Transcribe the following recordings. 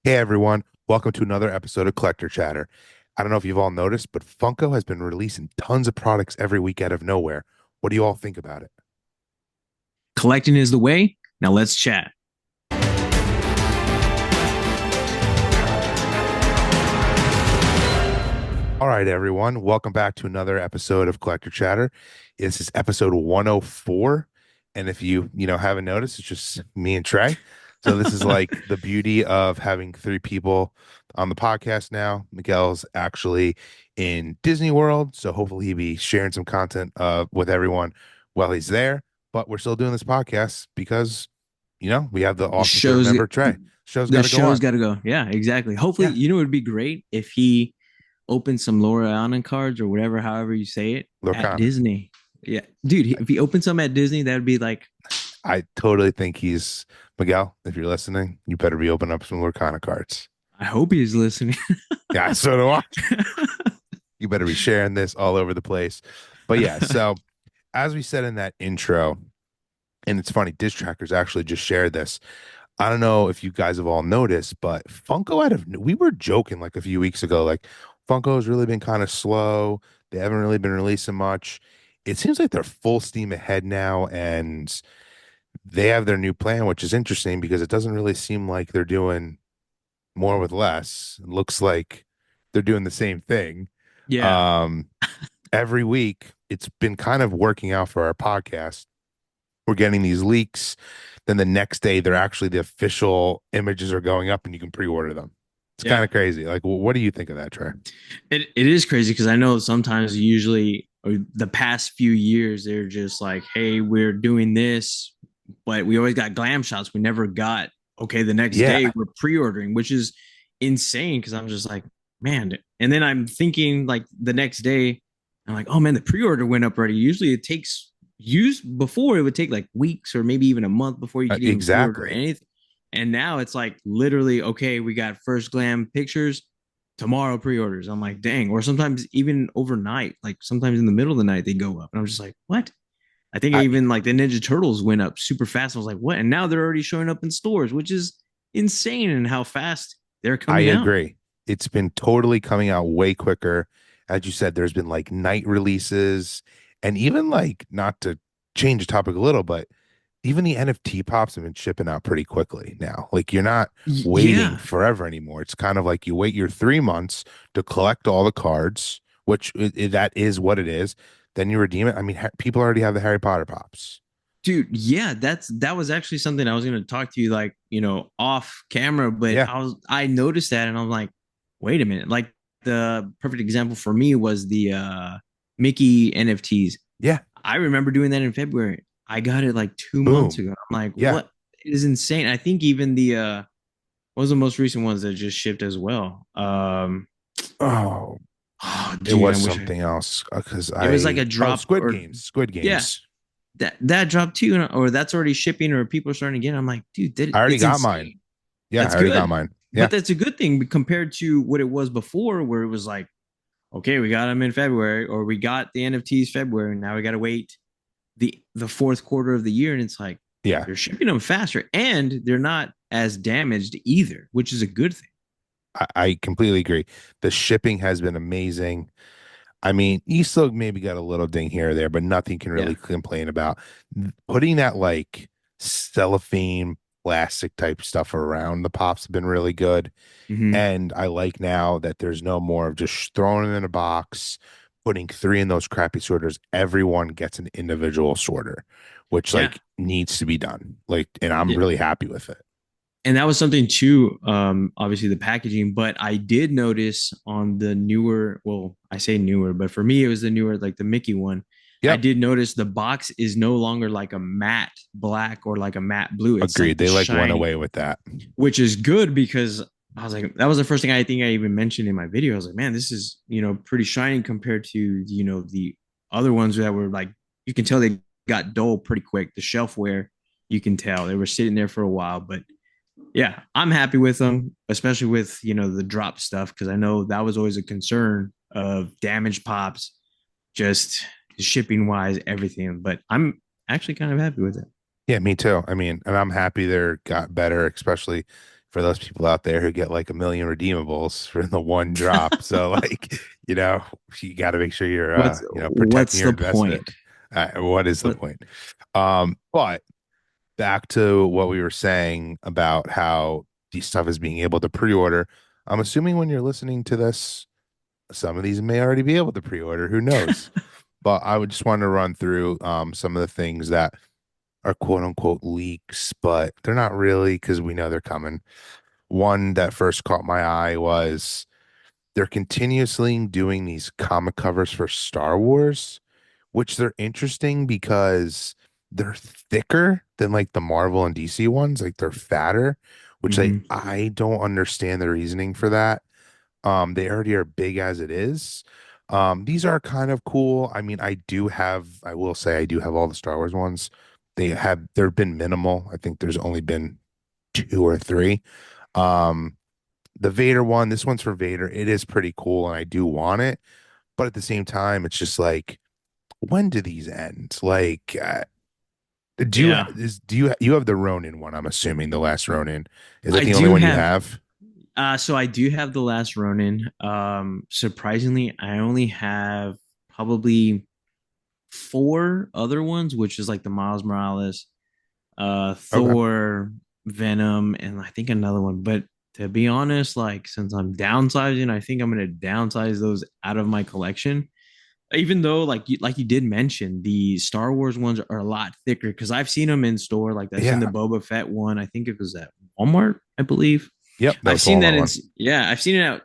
Hey everyone, welcome to another episode of Collector Chatter. I don't know if you've all noticed, but Funko has been releasing tons of products every week out of nowhere. What do you all think about it? Collecting is the way. Now let's chat. All right, everyone, welcome back to another episode of Collector Chatter. This is episode 104, and if you haven't noticed, it's just me and Trey. So this is like the beauty of having three people on the podcast now. Miguel's actually in Disney World, so hopefully he'll be sharing some content with everyone while he's there. But we're still doing this podcast because we have the The awesome third show's member, Trey. Show's got the to go show's on. got to go. Yeah, exactly. Hopefully, Yeah, it would be great if he opened some Laura Annan cards or whatever, however you say it, at Lorcana. Disney. Yeah, dude, if he opened some at Disney, that would be like, I totally think he's Miguel. If you're listening, you better be opening up some Lorcana cards. I hope he's listening. Yeah, so do I. You better be sharing this all over the place. But yeah, so as we said in that intro, and it's funny, Dish Trackers actually just shared this. I don't know if you guys have all noticed, but Funko we were joking like a few weeks ago, like Funko's really been kind of slow. They haven't really been releasing much. It seems like they're full steam ahead now, and they have their new plan, which is interesting because it doesn't really seem like they're doing more with less. It looks like they're doing the same thing. yeah, Um, every week, it's been kind of working out for our podcast. We're getting these leaks. Then the next day, they're actually the official images are going up and you can pre-order them. It's kind yeah. of crazy. Like, what do you think of that, Trey? It is crazy because I know sometimes usually or the past few years they're just like, hey, we're doing this, but we always got glam shots. We never got okay. The next Yeah, day we're pre-ordering, which is insane because I'm just like, man. And then I'm thinking like the next day, I'm like, oh man, the pre-order went up already. Usually it takes used before it would take like weeks or maybe even a month before you could even pre-order exactly. anything. And now it's like literally, okay, we got first glam pictures tomorrow pre-orders. I'm like, dang. Or sometimes even overnight, like sometimes in the middle of the night they go up. And I'm just like, what? I think I even like the Ninja Turtles went up super fast. I was like, what? And now they're already showing up in stores, which is insane in how fast they're I coming out. agree. It's been totally coming out way quicker. As you said, there's been like night releases and even like not to change the topic a little, but even the NFT pops have been shipping out pretty quickly now. Like you're not waiting Yeah. forever anymore. It's kind of like you wait your 3 months to collect all the cards, which that is what it is. Then you redeem it. I mean, people already have the Harry Potter pops. Dude, yeah, that was actually something I was gonna talk to you like, off camera, but Yeah, I noticed that and I'm like, wait a minute. Like the perfect example for me was the Mickey NFTs. yeah, I remember doing that in February. I got it like 2 months boom, ago. I'm like, yeah. what? It is insane. I think even the what was the most recent ones that just shipped as well? Oh, Oh it dude, I was wish I something else because it was like I a drop Squid or Games, Squid yeah, Games. that dropped too, or that's already shipping, or people are starting to get it. I'm like, dude, I already it's got mine. insane. Yeah, I That's already got good. mine. Yeah, But that's a good thing compared to what it was before, where it was like, okay, we got them in February, or we got the NFTs February, and now we got to wait the fourth quarter of the year, and it's like yeah. they're shipping them faster, and they're not as damaged either, which is a good thing. I completely agree. The shipping has been amazing. I mean, you still maybe got a little ding here or there, but nothing can Yeah. really complain about. Putting that like cellophane plastic type stuff around the pops have been really good. Hmm. And I like now that there's no more of just throwing them in a box, putting three in those crappy sorters. Everyone gets an individual sorter, which Yeah. like needs to be done. Like, and I'm Yeah. really happy with it. And that was something too, obviously the packaging, but I did notice on the newer, well, I say newer, but for me it was the newer, like the Mickey one. I Yep. did notice the box is no longer like a matte black or like a matte blue. It's like Agreed. the They like went shiny, away with that. which is good because I was like, that was the first thing I think I even mentioned in my video. I was like, man, this is, pretty shiny compared to, the other ones that were like, you can tell they got dull pretty quick. The shelfware, you can tell they were sitting there for a while, but yeah, I'm happy with them, especially with, the drop stuff, because I know that was always a concern of damaged pops, just shipping wise, everything. But I'm actually kind of happy with it. Yeah, me too. I mean, and I'm happy they're got better, especially for those people out there who get like a million redeemables for the one drop. So like, you know, you got to make sure you're protecting What's your the investment. point? What is the What? point? But back to what we were saying about how these stuff is being able to pre-order. I'm assuming when you're listening to this, some of these may already be able to pre-order. Who knows? But I would just want to run through some of the things that are quote unquote leaks, but they're not really because we know they're coming. One that first caught my eye was they're continuously doing these comic covers for Star Wars, which they're interesting because they're thicker than like the Marvel and DC ones, like they're fatter, which Hmm. I don't understand the reasoning for that. They already are big as it is. These are kind of cool. I mean, I will say I do have all the Star Wars ones. They've been minimal. I think there's only been two or three. Um, the Vader one, this one's for Vader. It is pretty cool, and I do want it. But at the same time, it's just like, when do these end? Like, Yeah, do you have the Ronin one? I'm assuming the last Ronin. Is that I the only do one you have. have? So I do have the last Ronin. Surprisingly, I only have probably four other ones, which is like the Miles Morales, Okay. Thor, Venom, and I think another one. But to be honest, like since I'm downsizing, I think I'm gonna downsize those out of my collection. Even though, like you did mention, the Star Wars ones are a lot thicker because I've seen them in store. Like I've seen the Yeah. Boba Fett one. I think it was at Walmart, I believe. Yep. That I've was the seen that Walmart in one. yeah, I've seen it out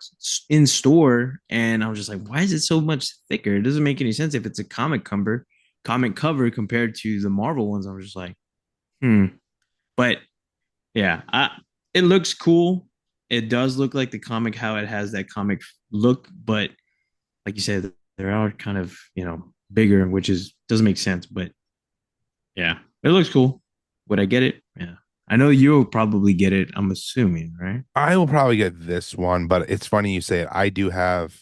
in store, and I was just like, why is it so much thicker? It doesn't make any sense if it's a comic cover compared to the Marvel ones. I was just like, hmm. But yeah, it looks cool. It does look like the comic, how it has that comic look, but like you said, they are kind of bigger, which is doesn't make sense. But yeah, it looks cool. Would I get it? Yeah, I know you'll probably get it. I'm assuming, right? I will probably get this one, but it's funny you say it. I do have.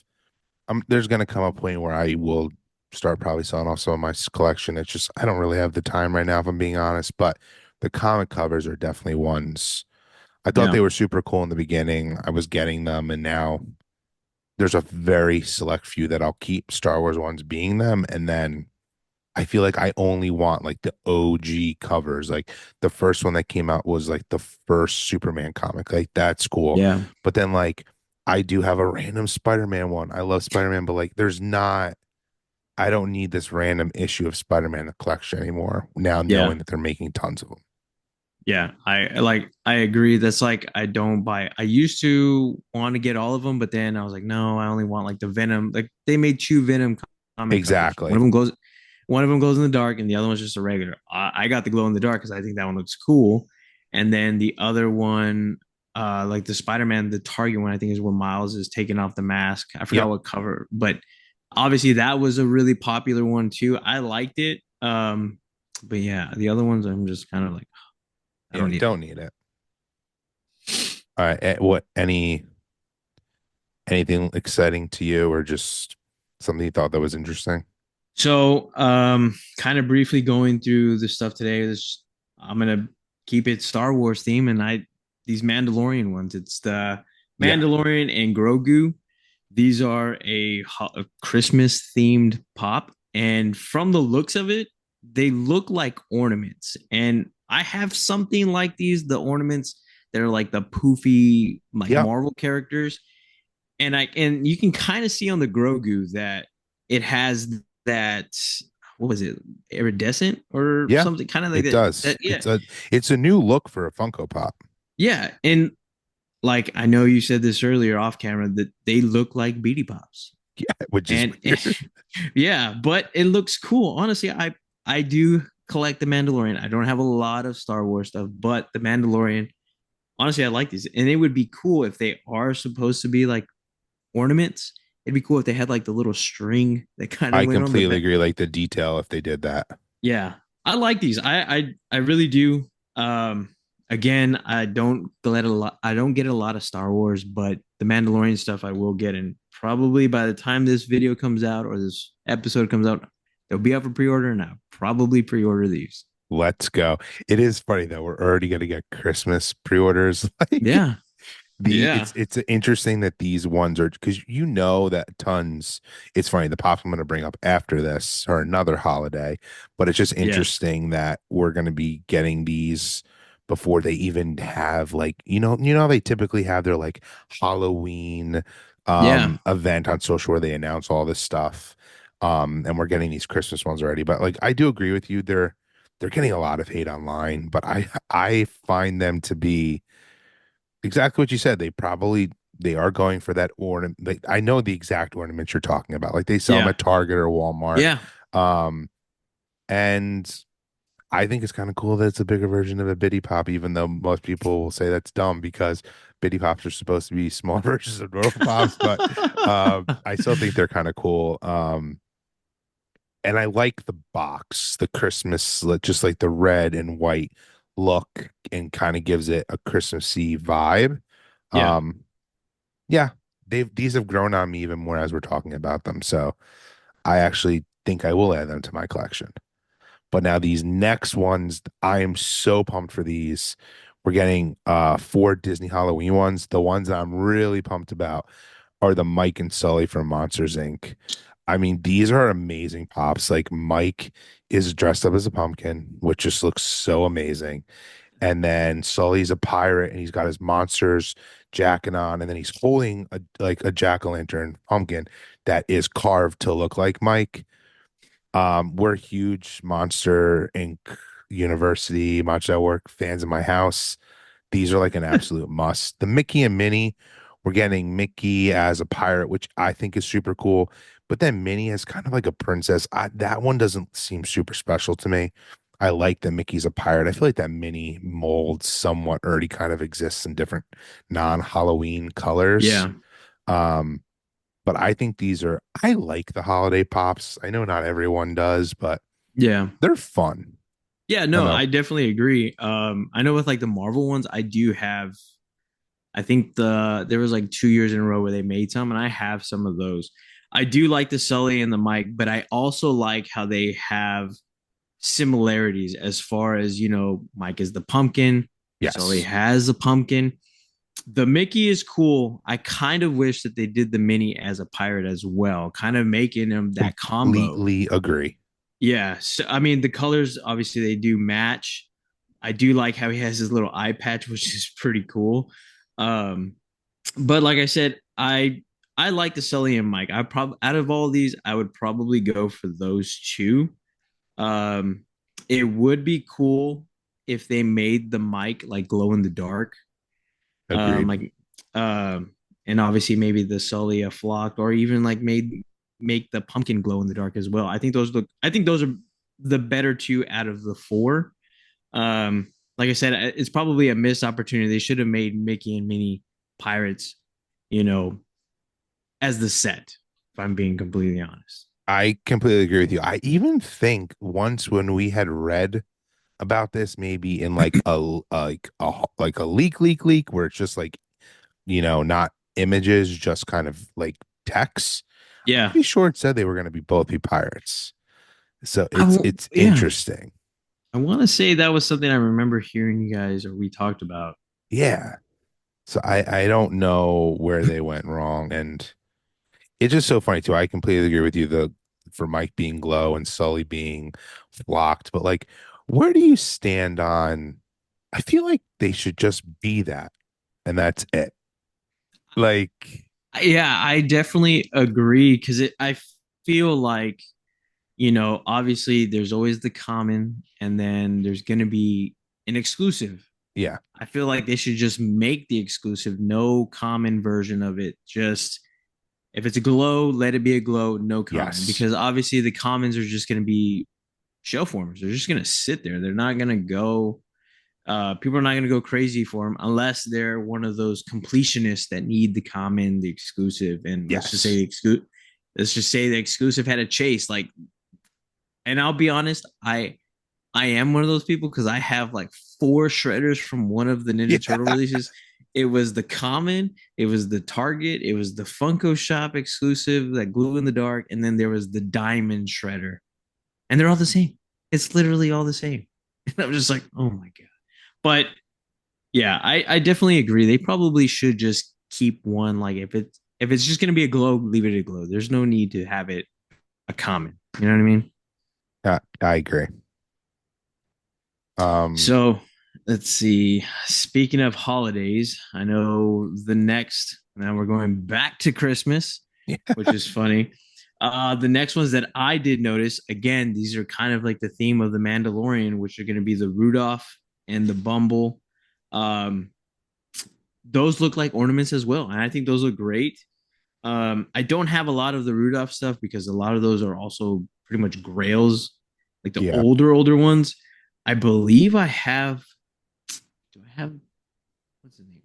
There's gonna come a point where I will start probably selling off some of my collection. It's just I don't really have the time right now, if I'm being honest. But the comic covers are definitely ones. I thought Yeah, they were super cool in the beginning. I was getting them, and now there's a very select few that I'll keep. Star Wars ones being them, and then I feel like I only want like the OG covers. Like the first one that came out was like the first Superman comic. Like that's cool. yeah, But then like I do have a random Spider-Man one. I love Spider-Man, but like I don't need this random issue of Spider-Man in the collection anymore. Now yeah. knowing that they're making tons of them. Yeah, I agree. That's like I don't buy. I used to want to get all of them, but then I was like, no, I only want like the Venom. Like they made two Venom comic covers. Exactly. One of them glows in the dark, and the other one's just a regular. I got the glow in the dark because I think that one looks cool. And then the other one, like the Spider-Man, the Target one, I think is where Miles is taking off the mask. I forgot Yep. what cover, but obviously that was a really popular one too. I liked it. But yeah, the other ones I'm just kind of like, I Yeah, don't you need it. don't need it. All right. What anything exciting to you or just something you thought that was interesting? So, kind of briefly going through the stuff today. I'm gonna keep it Star Wars theme, and these Mandalorian ones. It's the Yeah. Mandalorian and Grogu. These are a Christmas themed pop, and from the looks of it, they look like ornaments. And I have something like these, the ornaments that are like the poofy, like Yep. Marvel characters, and you can kind of see on the Grogu that it has that, what was it, iridescent or Yeah. something, kind of like It that. does. That yeah, It's a new look for a Funko Pop. yeah, and like I know you said this earlier off camera that they look like Beady Pops, Yeah, which is and weird. yeah, but it looks cool. Honestly, I do collect the Mandalorian. I don't have a lot of Star Wars stuff, but the Mandalorian. Honestly, I like these, and it would be cool if they are supposed to be like ornaments. It'd be cool if they had like the little string that kind of I went on the completely back. agree. Like the detail if they did that. Yeah, I like these. I really do. Again, I don't get a lot of Star Wars, but the Mandalorian stuff I will get, and probably by the time this video comes out or this episode comes out, they'll be up for pre-order, and I'll probably pre-order these. Let's go. It is funny though. We're already gonna get Christmas pre-orders. Like Yeah, The Yeah. it's interesting that these ones are because you know that tons. It's funny, the pops I'm going to bring up after this are another holiday, but it's just Yes. interesting that we're going to be getting these before they even have like how they typically have their like Halloween Yeah. event on social where they announce all this stuff. And we're getting these Christmas ones already. But like I do agree with you, they're getting a lot of hate online, but I find them to be exactly what you said. They are going for that ornament. Like, I know the exact ornaments you're talking about. Like they sell them Yeah. at Target or Walmart. Yeah. Um, and I think it's kind of cool that it's a bigger version of a Biddy Pop, even though most people will say that's dumb because Biddy Pops are supposed to be small versions of normal pops. But I still think they're kind of cool. And I like the box, the Christmas, just like the red and white look, and kind of gives it a Christmassy vibe. Yeah. Um, yeah, these have grown on me even more as we're talking about them. So I actually think I will add them to my collection. But now these next ones, I am so pumped for these. We're getting four Disney Halloween ones. The ones that I'm really pumped about are the Mike and Sully from Monsters Inc. I mean, these are amazing pops. Like Mike is dressed up as a pumpkin, which just looks so amazing. And then Sully's a pirate and he's got his monsters jacket on, and then he's holding a jack-o'-lantern pumpkin that is carved to look like Mike. We're huge Monster Inc. University, Monster at Work fans in my house. These are like an absolute must. The Mickey and Minnie, we're getting Mickey as a pirate, which I think is super cool. But then Minnie is kind of like a princess. That one doesn't seem super special to me. I like that Mickey's a pirate. I feel like that Minnie mold somewhat already kind of exists in different non-Halloween colors. Yeah. Um, but I think I like the holiday pops. I know not everyone does, but Yeah. they're fun. Yeah, I don't no, know. I definitely agree. I know with like the Marvel ones, I do have I think there was like 2 years in a row where they made some, and I have some of those. I do like the Sully and the Mike, but I also like how they have similarities as far as, Mike is the pumpkin, Sully Yes, has the pumpkin. The Mickey is cool. I kind of wish that they did the Minnie as a pirate as well, kind of making them that combo. completely agree. Yeah. So, I mean, the colors obviously they do match. I do like how he has his little eye patch, which is pretty cool. Um, but like I said, I like the Sully and Mike. I probably out of all these, I would probably go for those two. Um, it would be cool if they made the Mike like glow in the dark. Agreed. Like and obviously maybe the Sully a flock, or even like make the pumpkin glow in the dark as well. I think those are the better two out of the four. Like I said, it's probably a missed opportunity. They should have made Mickey and Minnie pirates, you know, as the set, if I'm being completely honest. I completely agree with you. I even think once when we had read about this, maybe in like a leak where it's just like not images, just kind of like text. I'm Yeah. pretty sure it said they were going to be both be pirates. So it's Yeah. interesting. I want to say that was something I remember hearing you guys or we talked about. Yeah. So I don't know where they went wrong, and it's just so funny too. I completely agree with you. The For Mike being glow and Sully being flocked, but like, where do you stand on? I feel like they should just be that, and that's it. Like, Yeah, I definitely agree because I feel like, obviously there's always the common and then there's going to be an exclusive. yeah, I feel like they should just make the exclusive, no common version of it. Just if it's a glow, let it be a glow, no common. yes, Because obviously the commons are just going to be shell formers. They're just going to sit there. They're not going to go. People are not going to go crazy for them unless they're one of those completionists that need the common, the exclusive, and yes, let's just say the exclusive had a chase. Like, and I'll be honest, I am one of those people because I have like four shredders from one of the yeah, Ninja Turtle releases. It was the common, it was the Target, it was the Funko Shop exclusive, that glue in the dark, and then there was the diamond shredder. And they're all the same. It's literally all the same. And I'm just like, oh my God. But Yeah, I definitely agree. They probably should just keep one. Like if it's just gonna be a globe, leave it a globe. There's no need to have it a common. You know what I mean? I agree. Um, So let's see. Speaking of holidays, I know the next, now we're going back to Christmas, yeah, which is funny. The next ones that I did notice, again, these are kind of like the theme of the Mandalorian, which are going to be the Rudolph and the Bumble. Um, those look like ornaments as well, and I think those look great. I don't have a lot of the Rudolph stuff because a lot of those are also pretty much grails, like the yeah, older ones. I believe I have. Do I have what's his name?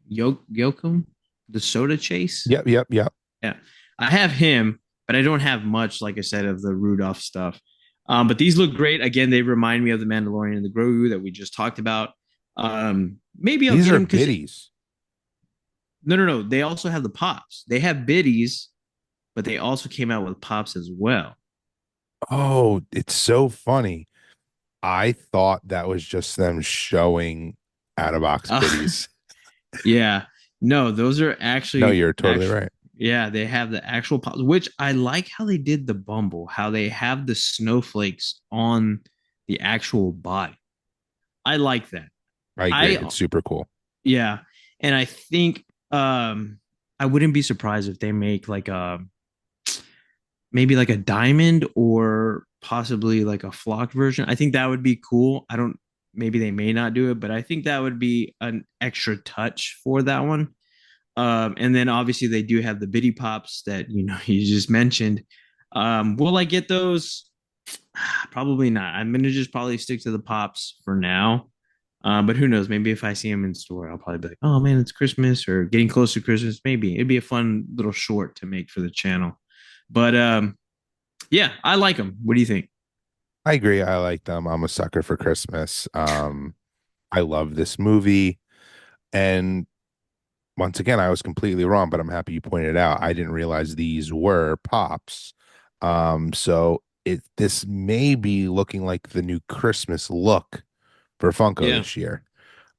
Yokum, the Soda Chase. yep, yep, yep. Yeah, I have him, but I don't have much, like I said, of the Rudolph stuff. But these look great. Again, they remind me of the Mandalorian and the Grogu that we just talked about. Maybe I'll These get are him because biddies. no. They also have the pops. They have biddies, but they also came out with pops as well. Oh, it's so funny. I thought that was just them showing out of box Uh, biddies. yeah, no, those are No, actually you're totally actual. right. Yeah, they have the actual pops, which I like how they did the Bumble, how they have the snowflakes on the actual body. I like that. I agree. I It's super cool. Yeah, and I think I wouldn't be surprised if they make like a maybe like a diamond or possibly like a flocked version. I think that would be cool. I don't maybe they may not do it, but I think that would be an extra touch for that one. And then obviously they do have the biddy pops that you just mentioned. Will I get those? Probably not. I'm gonna just probably stick to the pops for now. But who knows? Maybe if I see them in store, I'll probably be like, "Oh man, it's Christmas or getting close to Christmas." Maybe it'd be a fun little short to make for the channel. But yeah, I like them. What do you think? I agree. I like them. I'm a sucker for Christmas. I love this movie. And once again, I was completely wrong, but I'm happy you pointed it out. I didn't realize these were pops. So this may be looking like the new Christmas look for Funko Yeah, this year.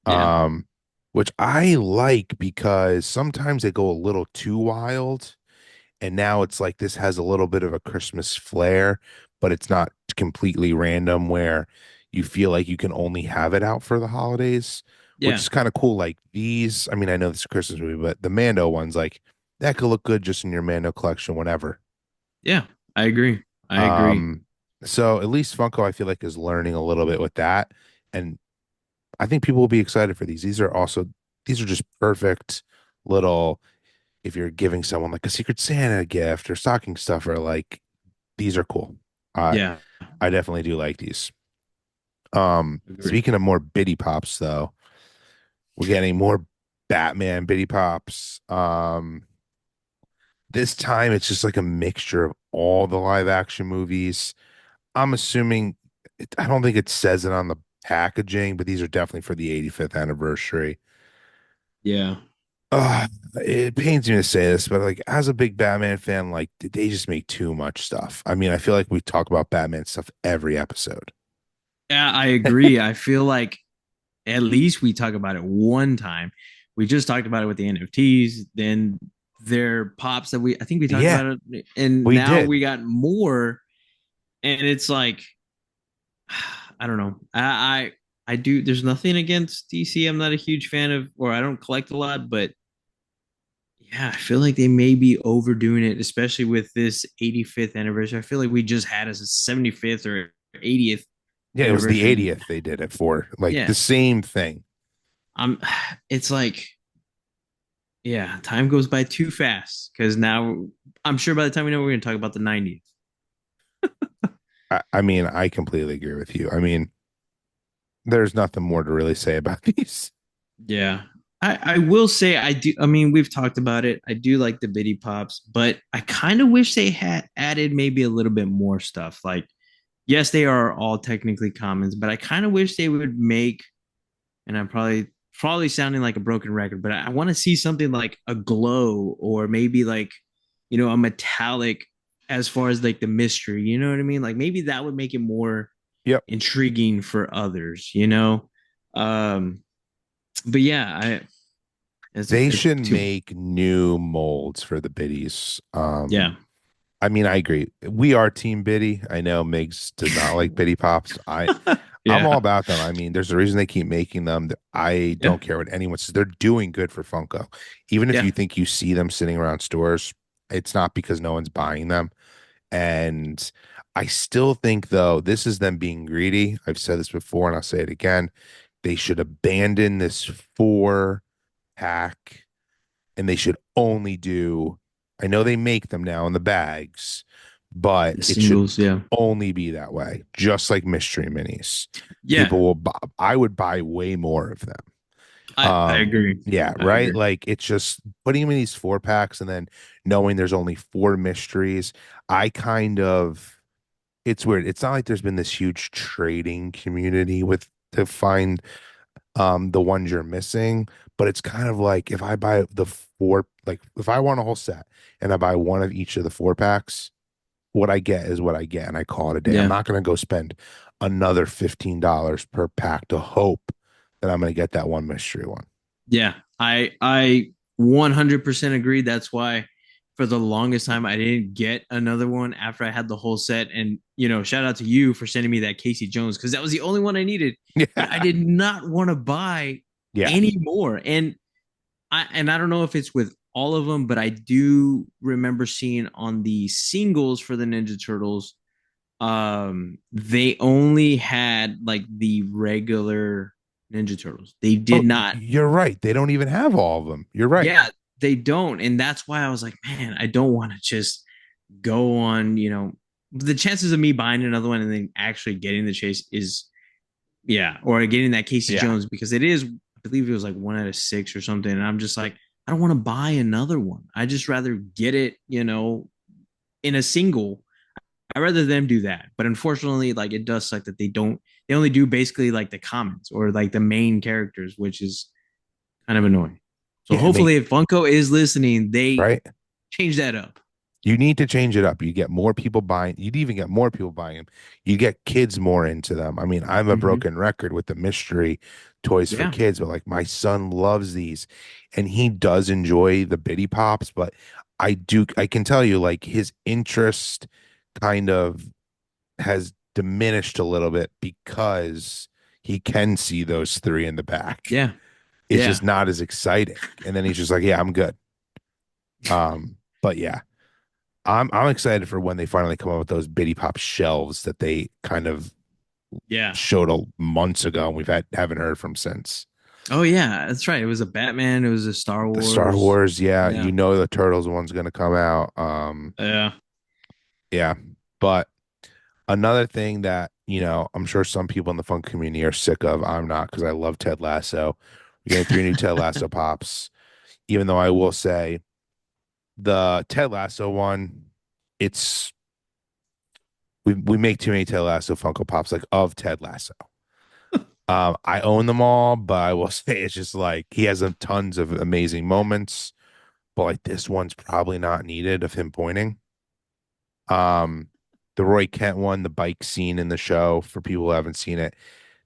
yeah, Um, which I like because sometimes they go a little too wild. And now it's like this has a little bit of a Christmas flair, but it's not completely random where you feel like you can only have it out for the holidays, which yeah, is kind of cool. Like these, I mean, I know this is a Christmas movie, but the Mando ones, like that could look good just in your Mando collection whenever. yeah. I agree. I agree. Um, so at least Funko, I feel like, is learning a little bit with that. And I think people will be excited for these. These are just perfect little, if you're giving someone like a Secret Santa gift or stocking stuffer, like these are cool. I Yeah, I definitely do like these. agree. Speaking of more biddy pops, though, we're getting more Batman biddy pops. This time it's just like a mixture of all the live action movies. I'm assuming I don't think it says it on the packaging, but these are definitely for the 85th anniversary. Yeah. It pains me to say this, but like as a big Batman fan, like did they just make too much stuff? I mean, I feel like we talk about Batman stuff every episode. Yeah, I agree. I feel like at least we talk about it one time. We just talked about it with the NFTs, then their pops that I think we talked Yeah, about it, and we now did. we got more, and it's like I don't know. I do. There's nothing against DC. I'm not a huge fan of, or I don't collect a lot, but yeah, I feel like they may be overdoing it, especially with this 85th anniversary. I feel like we just had a 75th or 80th Yeah, it was the anniversary. 80th they did it for. Like the Yeah, same thing. I'm. It's like yeah, time goes by too fast because now I'm sure by the time we know we're going to talk about the 90th. I mean, I completely agree with you. I mean, there's nothing more to really say about these. Yeah. I will say I do. I mean, we've talked about it. I do like the biddy pops, but I kind of wish they had added maybe a little bit more stuff. Like, yes, they are all technically commons, but I kind of wish they would make, and I'm probably sounding like a broken record, but I want to see something like a glow or maybe like, a metallic as far as like the mystery. You know what I mean? Like maybe that would make it more Yep. intriguing for others. Um, but yeah, They it's should too. make new molds for the biddies. Yeah, I mean, I agree. We are Team Biddy. I know Migs does not like Biddy Pops. I'm all yeah, about them. I mean, there's a reason they keep making them. I yeah, don't care what anyone says. They're doing good for Funko. Even if yeah. you think you see them sitting around stores, it's not because no one's buying them. And I still think, though, this is them being greedy. I've said this before and I'll say it again. They should abandon this four pack and they should only do, I know they make them now in the bags, but The it should singles, yeah, only be that way, just like mystery minis. yeah. People will buy, I would buy way more of them. I agree. Yeah, I right. agree. Like it's just putting them in these four packs and then knowing there's only four mysteries. I kind of, it's weird. It's not like there's been this huge trading community with to find the ones you're missing, but it's kind of like if I buy the four, like if I want a whole set and I buy one of each of the four packs, what I get is what I get and I call it a day. I'm Yeah, not going to go spend another $15 per pack to hope that I'm going to get that one mystery one. yeah. I 100% agree. That's why for the longest time I didn't get another one after I had the whole set. And shout out to you for sending me that Casey Jones because that was the only one I needed. But I Yeah. did not want to buy Yeah. any more. And I don't know if it's with all of them, but I do remember seeing on the singles for the Ninja Turtles, they only had like the regular Ninja Turtles. They Oh, did not. you're right. They don't even have all of them. You're right. Yeah, they don't. And that's why I was like, man, I don't want to just go on, the chances of me buying another one and then actually getting the chase is, yeah, or getting that Casey Yeah. Jones because it is, I believe it was like 1 out of 6 or something. And I'm just like, I don't want to buy another one. I just rather get it, in a single. I'd rather them do that. But unfortunately, like it does suck that they only do basically like the comments or like the main characters, which is kind of annoying. So Yeah. I mean, hopefully if Funko is listening, they right. change that up. You need to change it up. You get more people buying. You'd even get more people buying them. You get kids more into them. I mean, I'm a Mm-hmm. broken record with the mystery toys for Yeah. kids, but like my son loves these and he does enjoy the Bitty Pops, but I can tell you like his interest kind of has diminished a little bit because he can see those three in the back. Yeah. It's Yeah. just not as exciting. And then he's just like, yeah, I'm good. But yeah. I'm excited for when they finally come out with those Bitty Pop shelves that they kind of Yeah. showed months ago and haven't heard from since. Oh yeah, that's right. It was a Batman, it was a Star The Star Wars. Wars, yeah, Yeah. you know the Turtles one's gonna come out. Yeah. Yeah. But another thing that, I'm sure some people in the fun community are sick of, I'm not because I love Ted Lasso. We're getting three new Ted Lasso pops, even though I will say the Ted Lasso one, it's we make too many Ted Lasso Funko Pops like of Ted Lasso. I own them all, but I will say it's just like he has tons of amazing moments, but like this one's probably not needed of him pointing. Um, the Roy Kent one, the bike scene in the show for people who haven't seen it.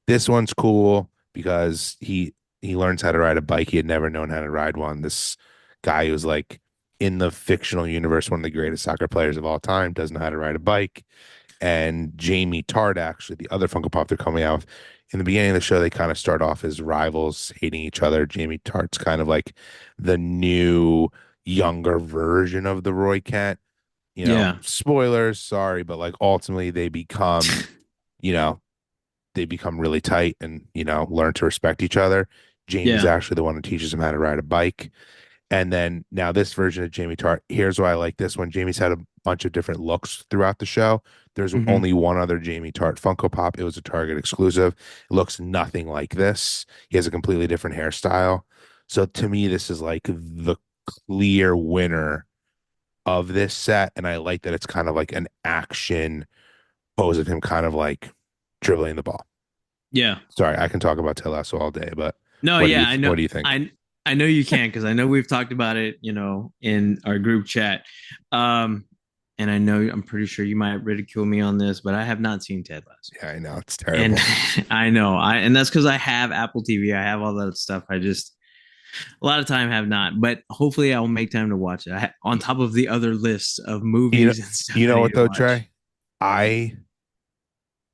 This one's cool because he learns how to ride a bike. He had never known how to ride one. This guy who's like in the fictional universe, one of the greatest soccer players of all time, doesn't know how to ride a bike. And Jamie Tart, actually, the other Funko Pop they're coming out with. In the beginning of the show, they kind of start off as rivals, hating each other. Jamie Tart's kind of like the new, younger version of the Roy Kent. Yeah. Spoilers, sorry, but like ultimately you know, they become really tight and, learn to respect each other. Jamie's Yeah. actually the one who teaches him how to ride a bike. And then now this version of Jamie Tart, here's why I like this one. Jamie's had a bunch of different looks throughout the show. There's Hmm. only one other Jamie Tart Funko Pop. It was a Target exclusive. It looks nothing like this. He has a completely different hairstyle. So to me, this is like the clear winner of this set. And I like that it's kind of like an action pose of him kind of like dribbling the ball. Yeah. Sorry, I can talk about Ted Lasso all day, but No, what do yeah, you I know. what do you think? I know you can because I know we've talked about it, in our group chat. Um, and I know I'm pretty sure you might ridicule me on this, but I have not seen Ted Lasso. Yeah, I know it's And terrible. I know and that's because I have Apple TV. I have all that stuff. I just a lot of time have not, but hopefully I'll make time to watch it. On top of the other list of You know, movies and stuff you I know need what to though, watch. Trey? I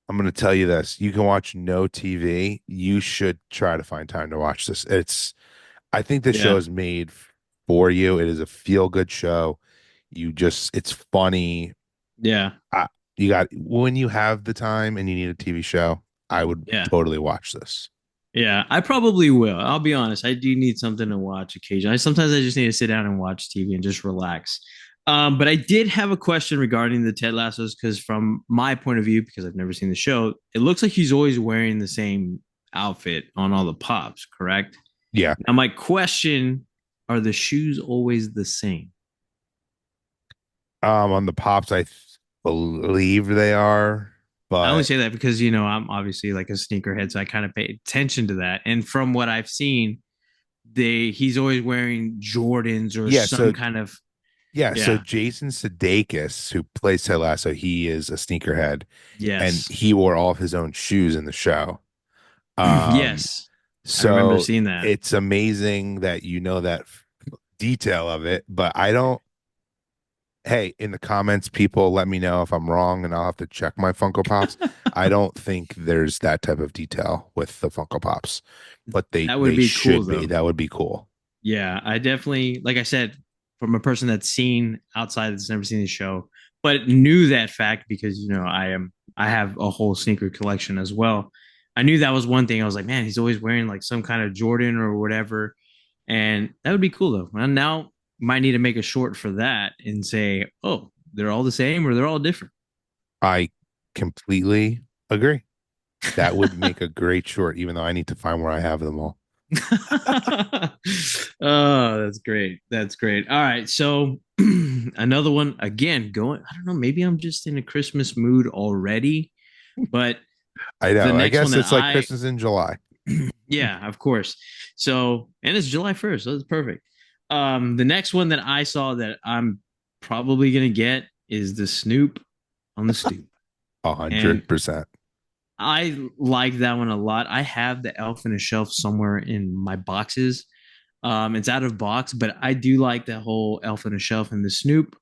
I'm gonna tell you this. You can watch no TV. You should try to find time to watch this. I think this show Yeah. is made for you. It is a feel good show. It's funny. Yeah. I, you got when you have the time and you need a TV show, I would Yeah. totally watch this. Yeah. I probably will. I'll be honest. I do need something to watch occasionally. Sometimes I just need to sit down and watch TV and just relax. But I did have a question regarding the Ted Lassos because, from my point of view, because I've never seen the show, it looks like he's always wearing the same outfit on all the pops, correct? Yeah. Now, my question, are the shoes always the same? On the pops, believe they are, I only but say that because, I'm obviously like a sneakerhead, so I kind of pay attention to that. And from what I've seen, he's always wearing Jordans or yeah. some So kind of, yeah. So yeah. Jason Sudeikis, who plays Ted Lasso, he is a sneakerhead, and Yes. he wore all of his own shoes in the show. Um, Yes. I remember so seeing that. it's amazing that you know that detail of it, but I don't. Hey, in the comments, people let me know if I'm wrong, and I'll have to check my Funko Pops. I don't think there's that type of detail with the Funko Pops, but they That would they be cool should be. though. That would be cool. Yeah, I definitely, like I said, from a person that's seen outside that's never seen the show, but knew that fact because I have a whole sneaker collection as well. I knew that was one thing. I was like, man, he's always wearing like some kind of Jordan or whatever, and that would be cool though. Well, now might need to make a short for that and say, oh, they're all the same or they're all different. I completely agree. That would make a great short, even though I need to find where I have them all. Oh, that's great. That's great. All right. So another one again, I don't know, maybe I'm just in a Christmas mood already, but I the know. I next one guess that it's like Christmas in July. yeah, of course. So, and it's July 1st, so it's perfect. The next one that I saw that I'm probably going to get is the Snoop on the Stoop. A And hundred percent. I like that one a lot. I have the Elf in a Shelf somewhere in my boxes. It's out of box, but I do like that whole Elf on a Shelf, and the Snoop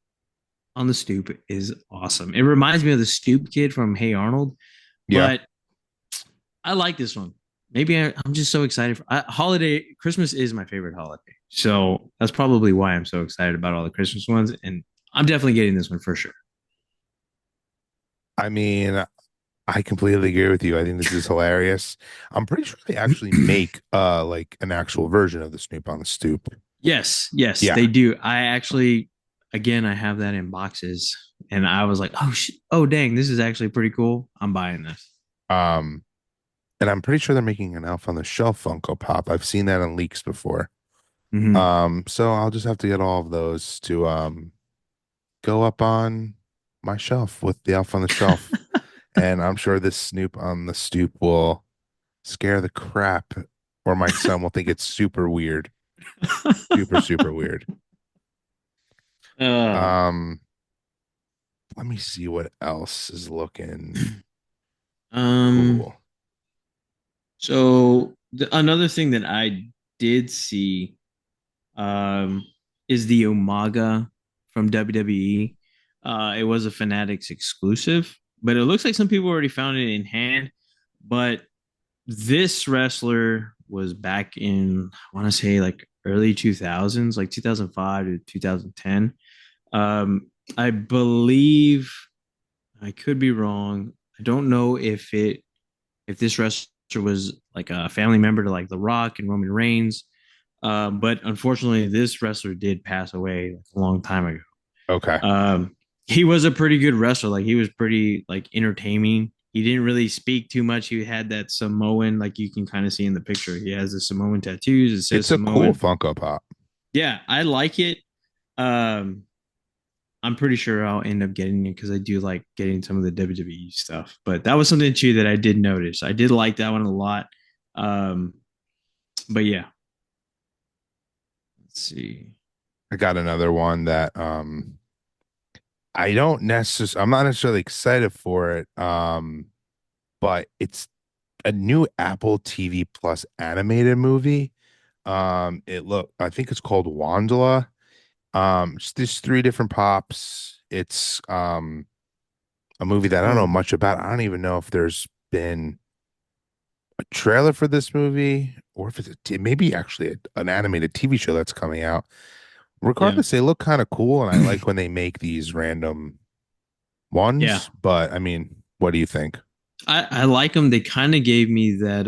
on the Stoop is awesome. It reminds me of the Stoop Kid from Hey Arnold, Yeah. but I like this one. Maybe I'm just so excited for holiday. Christmas is my favorite holiday, so that's probably why I'm so excited about all the Christmas ones, and I'm definitely getting this one for sure. I mean, I completely agree with you. I think this is hilarious. I'm pretty sure they actually make like an actual version of the Snoop on the Stoop. Yes, yes, Yeah. they do. I actually, again, I have that in boxes, and I was like, oh dang, this is actually pretty cool. I'm buying this. Um, and I'm pretty sure they're making an Elf on the Shelf Funko Pop. I've seen that in leaks before. Hmm. So I'll just have to get all of those to go up on my shelf with the Elf on the Shelf. And I'm sure this Snoop on the Stoop will scare the crap, or my son will think it's super weird. Super, super weird. uh, Um, Let me see what else is looking um, cool. so another thing that I did see um, is the Umaga from WWE. It was a Fanatics exclusive, but it looks like some people already found it in hand. But this wrestler was back in, I want to say like early 2000s, like 2005 to 2010. I believe I could be wrong. I don't know if this wrestler was like a family member to like The Rock and Roman Reigns. But unfortunately, this wrestler did pass away like a long time ago. Okay. He was a pretty good wrestler. Like he was pretty like entertaining. He didn't really speak too much. He had that Samoan, like you can kind of see in the picture. He has the Samoan tattoos. It says It's a cool Samoan. Funko Pop. Yeah, I like it. Um, I'm pretty sure I'll end up getting it because I do like getting some of the WWE stuff. But that was something too that I did notice. I did like that one a lot. Um, but yeah, let's see. I got another one that I don't necessarily, I'm not necessarily excited for it. But it's a new Apple TV Plus animated movie. I think it's called Wandala. It's these three different pops. It's a movie that I don't know Oh, much about. I don't even know if there's been a trailer for this movie or if maybe actually an animated TV show that's coming out. yeah, Regardless, they look kind of cool, and I like when they make these random yeah. ones. But I mean, what do you think? I like them. They kind of gave me that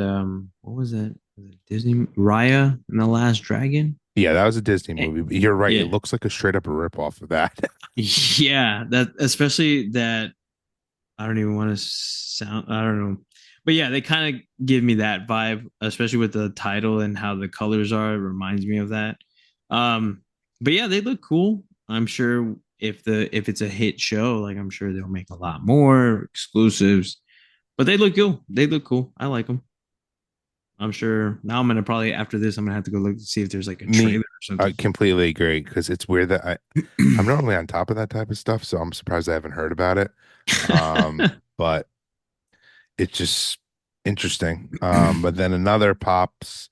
what was that? Was it Disney Raya and the Last Dragon? Yeah, that was a Disney Eh, movie, but you're right. It Yeah. looks like a straight up rip off of that. Yeah, that especially that I don't even want to sound I don't know. But yeah, they kind of give me that vibe, especially with the title and how the colors are. It reminds me of that. Um, but yeah, they look cool. I'm sure if it's a hit show, like I'm sure they'll make a lot more exclusives. But they look cool. They look cool. I like them. I'm sure now I'm gonna probably after this I'm gonna have to go look to see if there's like a Me, trailer or I something. completely agree because it's weird that I'm normally on top of that type of stuff, so I'm surprised I haven't heard about it. But it's just interesting. But then another pops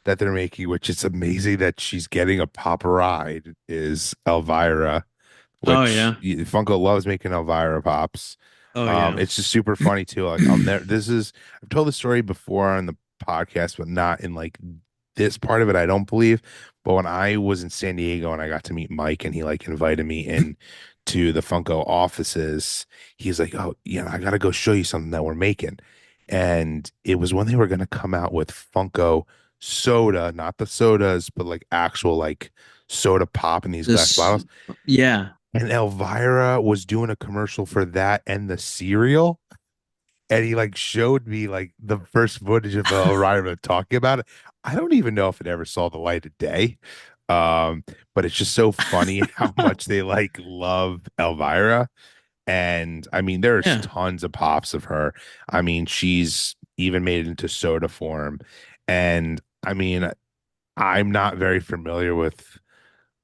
that they're making, which is amazing that she's getting a pop ride, is Elvira, Oh which yeah. Funko loves making Elvira pops. Oh yeah. It's just super funny too. Like I'll never. I've told the story before on the podcast, but not in like this part of it. I don't believe. But when I was in San Diego and I got to meet Mike and he like invited me in to the Funko offices, he's like, "Oh, I got to go show you something that we're making." And it was when they were going to come out with Funko soda, not the sodas, but like actual like soda pop in these glass This bottles. yeah. And Elvira was doing a commercial for that and the cereal. And he like showed me like the first footage of Elvira talking about it. I don't even know if it ever saw the light of day. Um, but it's just so funny how much they like love Elvira. And I mean, there's Yeah. tons of pops of her. I mean, she's even made it into soda form. And I mean, I'm not very familiar with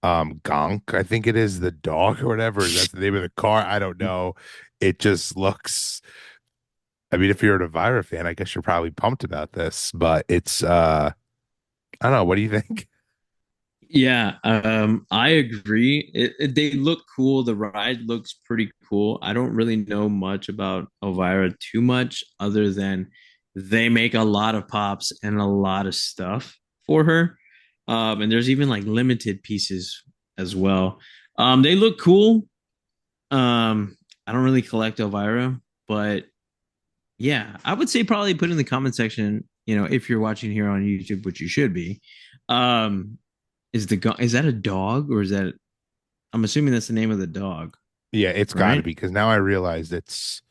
Gonk, I think it is the dog or whatever. Is that the name of the car? I don't know. It just looks, I mean, if you're an Elvira fan, I guess you're probably pumped about this, but it's I don't know, what do you think? Yeah, I agree. They look cool. The ride looks pretty cool. I don't really know much about Elvira too much, other than they make a lot of pops and a lot of stuff for her. And there's even like limited pieces as well. They look cool. I don't really collect Elvira, but yeah, I would say probably put in the comment section, if you're watching here on YouTube, which you should be. Um, is that a dog or is that I'm assuming that's the name of the dog, Yeah, it's got to right? be because now I realized in It's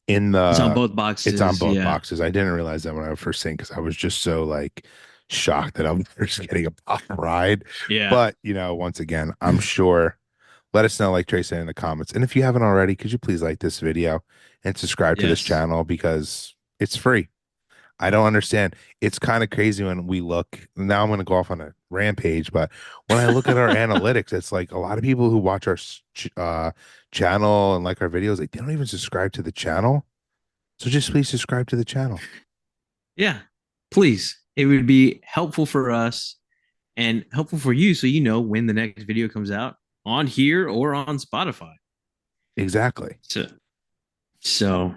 on the both it's on boxes. both Yeah. boxes. I didn't realize that when I was first saying because I was just so like shocked that I'm just getting a pop ride. Yeah. But once again, I'm sure. Let us know, like Trey said in the comments. And if you haven't already, could you please like this video and subscribe to this Yes. channel because it's free. I don't understand. It's kind of crazy when we look. Now I'm going to go off on a rampage, but when I look at our analytics, it's like a lot of people who watch our channel and like our videos, like they don't even subscribe to the channel. So just please subscribe to the channel. Yeah. Please. It would be helpful for us and helpful for you so you know when the next video comes out on here or on Spotify. Exactly. So so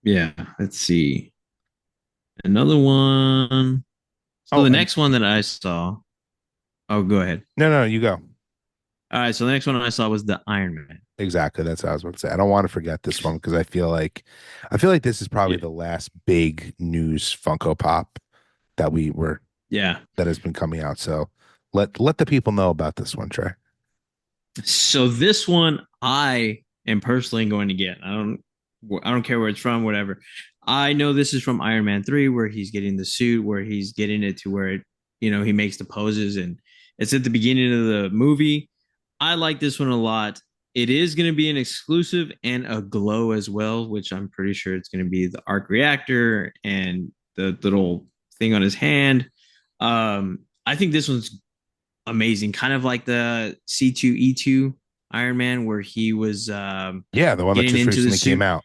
yeah, let's see. Another one. So Oh, the and next one that I saw, oh go ahead. no, you go. All right, so the next one I saw was the Iron Man. Exactly. That's what I was about to say. I don't want to forget this one because I feel like this is probably Yeah. the last big news Funko Pop that we were Yeah. that has been coming out. So let the people know about this one, Trey. So this one I am personally going to get. I don't care where it's from, whatever. I know this is from Iron Man 3 where he's getting the suit, where he's getting it to where he makes the poses and it's at the beginning of the movie. I like this one a lot. It is going to be an exclusive and a glow as well, which I'm pretty sure it's going to be the arc reactor and the little thing on his hand. I think this one's amazing, kind of like the C2E2. Iron Man where he was Yeah, the one that getting just into the recently came suit. out.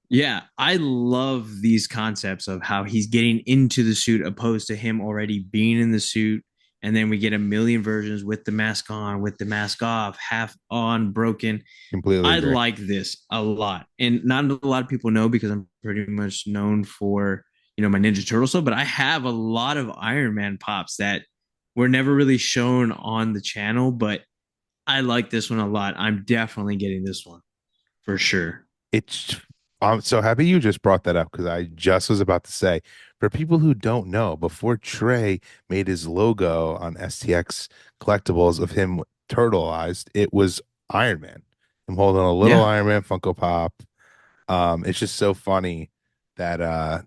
Yeah, I love these concepts of how he's getting into the suit opposed to him already being in the suit. And then we get a million versions with the mask on, with the mask off, half on, broken. Completely I agree. like this a lot. And not a lot of people know because I'm pretty much known for, my Ninja Turtle stuff, but I have a lot of Iron Man pops that were never really shown on the channel, but I like this one a lot. I'm definitely getting this one for sure. It's I'm so happy you just brought that up because I just was about to say, for people who don't know, before Trey made his logo on STX collectibles of him turtleized, it was Iron Man. I'm holding a little Yeah. Iron Man Funko Pop. It's just so funny that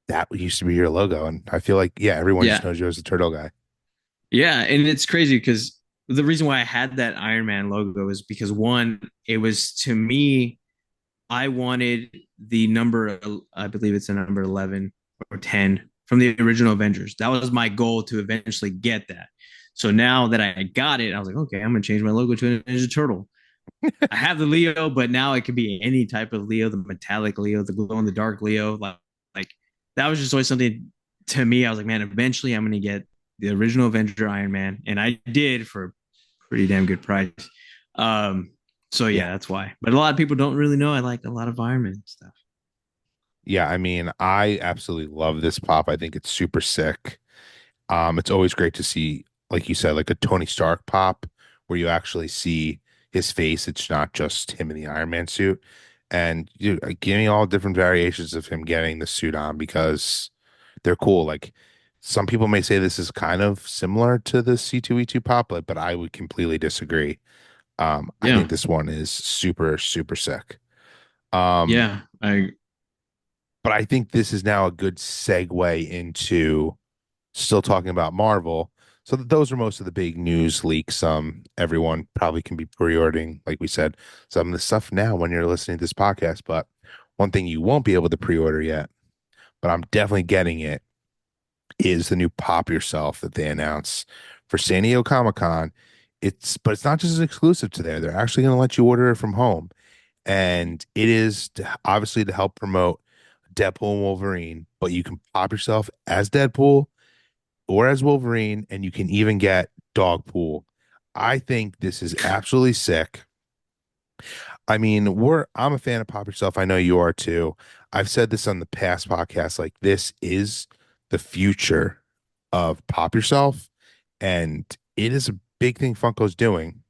that used to be your logo, and I feel like yeah, everyone just Yeah. knows you as the turtle guy. Yeah, and it's crazy because the reason why I had that Iron Man logo is because one, it was to me, I wanted the number, I believe it's a number 11 or 10 from the original Avengers. That was my goal to eventually get that. So now that I got it, I was like, okay, I'm gonna change my logo to a Ninja Turtle. I have the Leo, but now it could be any type of Leo, the metallic Leo, the glow in the dark Leo. Like that was just always something to me. I was like, man, eventually I'm gonna get the original Avenger Iron Man, and I did for a pretty damn good price. Um, so Yeah. yeah, that's why. But a lot of people don't really know I like a lot of Iron Man stuff. Yeah, I mean, I absolutely love this pop. I think it's super sick. It's always great to see, like you said, like a Tony Stark pop where you actually see his face. It's not just him in the Iron Man suit. And give me all different variations of him getting the suit on because they're cool. Like some people may say this is kind of similar to the C2E2 pop, but I would completely disagree. I Yeah, think this one is super, super sick. Um, yeah, I but I think this is now a good segue into still talking about Marvel. So those are most of the big news leaks. Everyone probably can be pre-ordering, like we said, some of the stuff now when you're listening to this podcast. But one thing you won't be able to pre-order yet, but I'm definitely getting it, is the new Pop Yourself that they announced for San Diego Comic-Con. But it's not just exclusive to there. They're actually going to let you order it from home, and it is obviously to help promote Deadpool and Wolverine. But you can pop yourself as Deadpool or as Wolverine, and you can even get Dogpool. I think this is absolutely sick. I mean, I'm a fan of Pop Yourself. I know you are too. I've said this on the past podcast. Like, this is the future of Pop Yourself, and it is a big thing Funko's doing.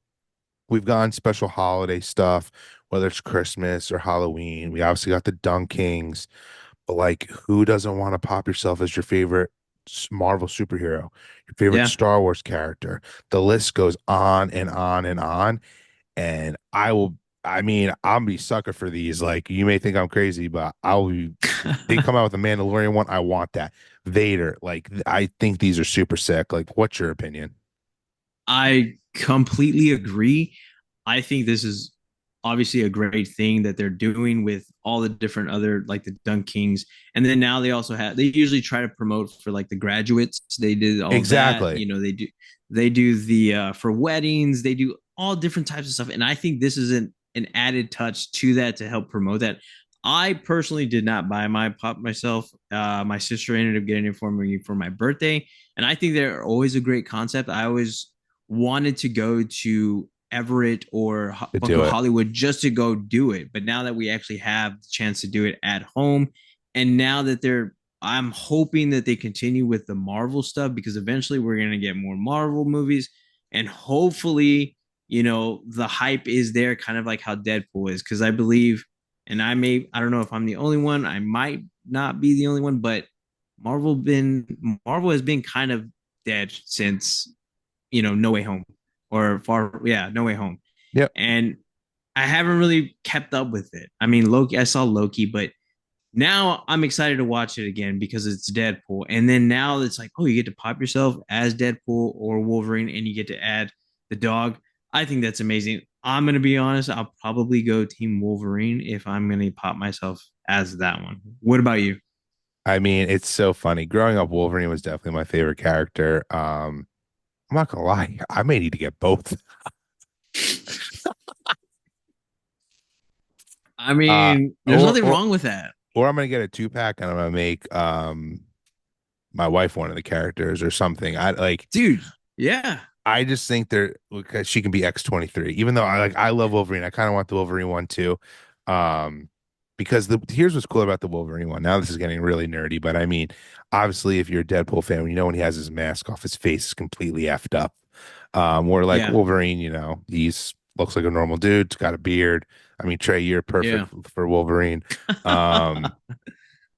We've gotten special holiday stuff, whether it's Christmas or Halloween. We obviously got the Dunk Kings. But like, who doesn't want to pop yourself as your favorite Marvel superhero, your favorite yeah. Star Wars character? The list goes on and on and on. And I mean, I'm be sucker for these. Like, you may think I'm crazy, but I'll be, if they come out with a Mandalorian one, I want that. Vader, like, I think these are super sick. Like, what's your opinion? I completely agree. I think this is obviously a great thing that they're doing with all the different other like the Dunk Kings. And then now they usually try to promote for like the graduates. They did all that. Exactly. They do the for weddings, they do all different types of stuff. And I think this is an added touch to that to help promote that. I personally did not buy my pop myself. My sister ended up getting it for me for my birthday. And I think they're always a great concept. I always wanted to go to Everett or To do Funko it. Hollywood just to go do it. But now that we actually have the chance to do it at home, and now that I'm hoping that they continue with the Marvel stuff because eventually we're going to get more Marvel movies. And hopefully, the hype is there, kind of like how Deadpool is. Because I believe, and I don't know if I'm the only one, I might not be the only one, but Marvel has been kind of dead since No Way Home or No Way Home. Yep. And I haven't really kept up with it. I mean, Loki, I saw Loki, but now I'm excited to watch it again because it's Deadpool. And then now it's like, oh, you get to pop yourself as Deadpool or Wolverine and you get to add the dog. I think that's amazing. I'm going to be honest, I'll probably go Team Wolverine if I'm going to pop myself as that one. What about you? I mean, it's so funny. Growing up, Wolverine was definitely my favorite character. I'm not gonna lie, I may need to get both. I Uh, mean, there's or nothing or wrong with that, or I'm gonna get a 2 pack and I'm gonna make my wife one of the characters or something. I like dude. Yeah, I just think they're because she can be X-23. Even though I love Wolverine, I kind of want the Wolverine one too. Um because the here's what's cool about the Wolverine one. Now this is getting really nerdy, but I mean, obviously if you're a Deadpool fan, you know when he has his mask off, his face is completely effed up. Or like yeah, Wolverine, he's looks like a normal dude, he's got a beard. I mean, Trey, you're perfect yeah, for Wolverine. Um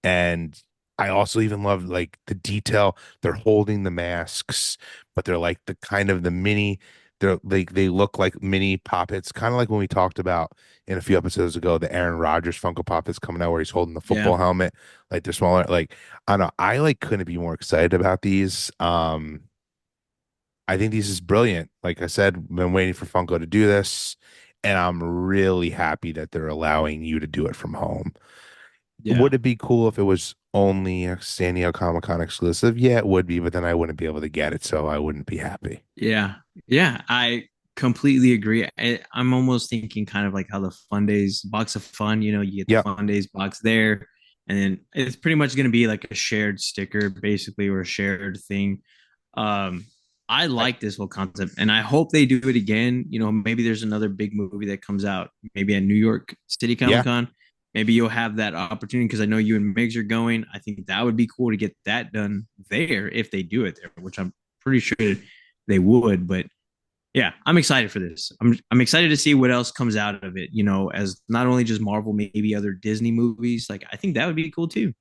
and I also even love like the detail. They're holding the masks, but they're like the kind of the mini. They look like mini poppets, kind of like when we talked about in a few episodes ago, the Aaron Rodgers Funko Pop that's coming out where he's holding the yeah, football helmet. Like they're smaller. Like I don't know. I like couldn't be more excited about these. I think this is brilliant. Like I said, been waiting for Funko to do this, and I'm really happy that they're allowing you to do it from home. yeah. Would it be cool if it was only a San Diego Comic Con exclusive? Yeah, it would be, but then I wouldn't be able to get it, so I wouldn't be happy. Yeah. Yeah. I completely agree. I'm almost thinking kind of like how the Fun Days box of fun, you get the Yep. Fun Days box there. And then it's pretty much going to be like a shared sticker, basically, or a shared thing. Um, I I, like this whole concept and I hope they do it again. Maybe there's another big movie that comes out, maybe at New York City Comic yeah, Con. Maybe you'll have that opportunity because I know you and Migs are going. I think that would be cool to get that done there if they do it there, which I'm pretty sure they would. But yeah, I'm excited for this. I'm excited to see what else comes out of it. As not only just Marvel, maybe other Disney movies. Like I think that would be cool too.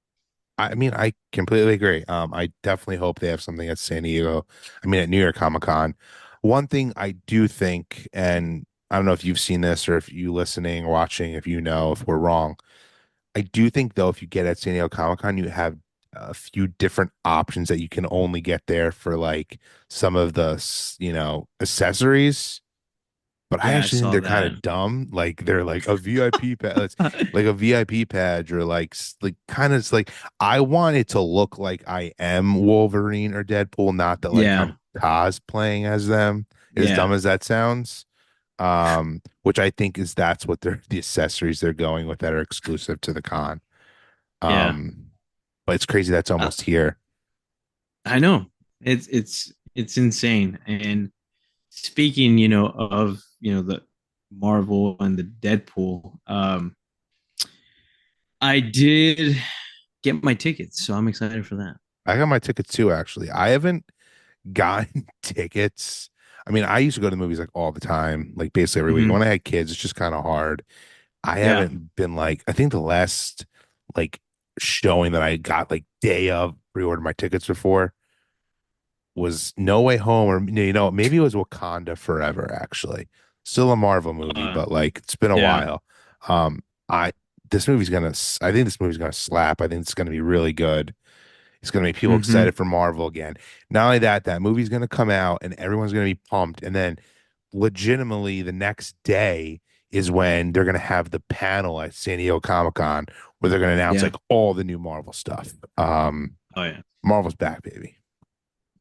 I mean, I completely agree. I definitely hope they have something at San Diego. I mean, at New York Comic Con. One thing I do think, and I don't know if you've seen this or if you listening or watching, if you know if we're wrong. I do think though, if you get at San Diego Comic Con, you have a few different options that you can only get there for like some of the accessories. But I Yeah, I actually think saw they're kind that. of dumb. Like they're like a VIP badge, like a VIP badge, or like kind of it's like I want it to look like I am Wolverine or Deadpool, not that like Yeah, I'm cosplaying as them. As dumb yeah, as that sounds. Which I think is that's what they're the accessories they're going with that are exclusive to the con. yeah. Um, but it's crazy that's Uh, almost here. I know it's insane. And speaking, of the Marvel and the Deadpool, I did get my tickets, so I'm excited for that. I got my tickets too, actually. I haven't gotten tickets. I mean, I used to go to the movies like all the time, like basically every week. Hmm. When I had kids, it's just kind of hard. I Yeah. haven't been like, I think the last like showing that I got like day of pre-ordered my tickets before was No Way Home, or maybe it was Wakanda Forever, actually. Still a Marvel movie, Uh, but like it's been a yeah. while. Um, I I think this movie's gonna slap. I think it's gonna be really good. It's gonna make people Hmm. excited for Marvel again. Not only that, that movie's gonna come out and everyone's gonna be pumped. And then legitimately the next day is when they're gonna have the panel at San Diego Comic Con where they're gonna announce Yeah. like all the new Marvel stuff. Oh yeah. Marvel's back, baby.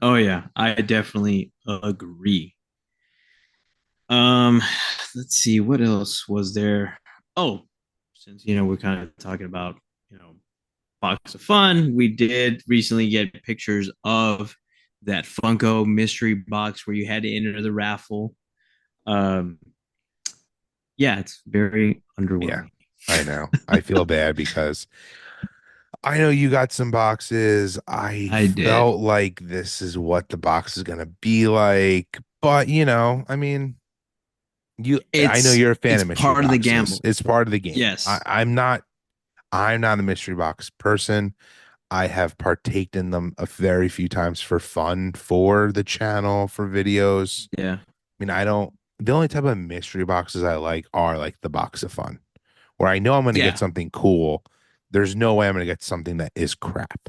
Oh yeah. I definitely agree. Um, let's see what else was there. Oh, since we're kind of talking about you know box of fun, we did recently get pictures of that Funko mystery box where you had to enter the raffle. Um, yeah, it's very Yeah, underwhelming. I know. I feel bad because I know you got some boxes. I I did. felt like this is what the box is gonna be like, but I mean, I know It's you're a fan it's of mystery part of the boxes. gamble. It's part of the game. Yes. I'm not a mystery box person. I have partaked in them a very few times for fun for the channel for videos. Yeah. I mean, I don't the only type of mystery boxes I like are like the box of fun, where I know I'm going to get Yeah. something cool. There's no way I'm going to get something that is crap,